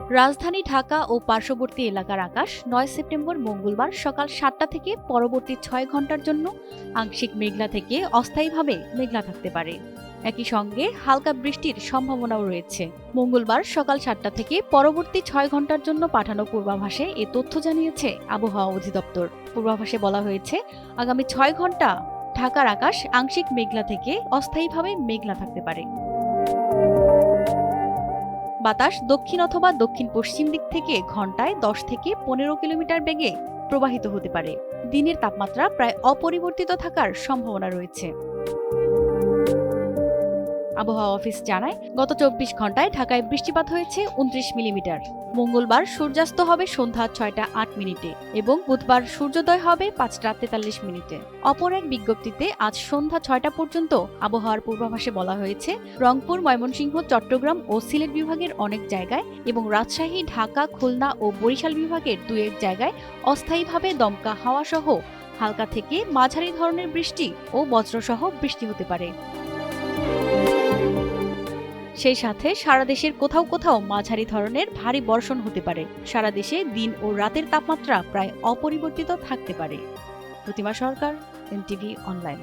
রাজধানী ঢাকা ও পার্শ্ববর্তী এলাকার আকাশ ৯ সেপ্টেম্বর মঙ্গলবার সকাল ৭টা থেকে পরবর্তী ৬ ঘন্টার জন্য আংশিক মেঘলা থেকে অস্থায়ীভাবে মেঘলা থাকতে পারে। একই সঙ্গে হালকা বৃষ্টির সম্ভাবনাও রয়েছে। মঙ্গলবার সকাল ৭টা থেকে পরবর্তী ৬ ঘন্টার জন্য পাঠানো পূর্বাভাসে এ তথ্য জানিয়েছে আবহাওয়া অধিদপ্তর। পূর্বাভাসে বলা হয়েছে, আগামী ৬ ঘন্টা ঢাকার আকাশ আংশিক মেঘলা থেকে অস্থায়ীভাবে মেঘলা থাকতে পারে। বাতাস দক্ষিণ অথবা দক্ষিণ পশ্চিম দিক থেকে ঘন্টায় ১০ থেকে ১৫ কিলোমিটার বেগে প্রবাহিত হতে পারে। দিনের তাপমাত্রা প্রায় অপরিবর্তিত থাকার সম্ভাবনা রয়েছে। আবহাওয়া অফিস জানায়, গত ২৪ ঘন্টায় ঢাকায় বৃষ্টিপাত হয়েছে ২৯ মিলিমিটার। মঙ্গলবার সূর্যাস্ত হবে সন্ধ্যা ৬টা ৮ মিনিটে এবং বুধবার সূর্যোদয় হবে ৫টা ৪৩ মিনিটে। অপর এক বিজ্ঞপ্তিতে আজ সন্ধ্যা ৬টা পর্যন্ত আবহাওয়ার পূর্বাভাসে বলা হয়েছে, রংপুর, ময়মনসিংহ, চট্টগ্রাম ও সিলেট বিভাগের অনেক জায়গায় এবং রাজশাহী, ঢাকা, খুলনা ও বরিশাল বিভাগের ২-১ জায়গায় অস্থায়ীভাবে দমকা হাওয়া সহ হালকা থেকে মাঝারি ধরনের বৃষ্টি ও বজ্রসহ বৃষ্টি হতে পারে। সেই সাথে সারা দেশের কোথাও কোথাও মাঝারি ধরনের ভারী বর্ষণ হতে পারে। সারা দেশে দিন ও রাতের তাপমাত্রা প্রায় অপরিবর্তিত থাকতে পারে। প্রতিমা সরকার, এনটিভি অনলাইন।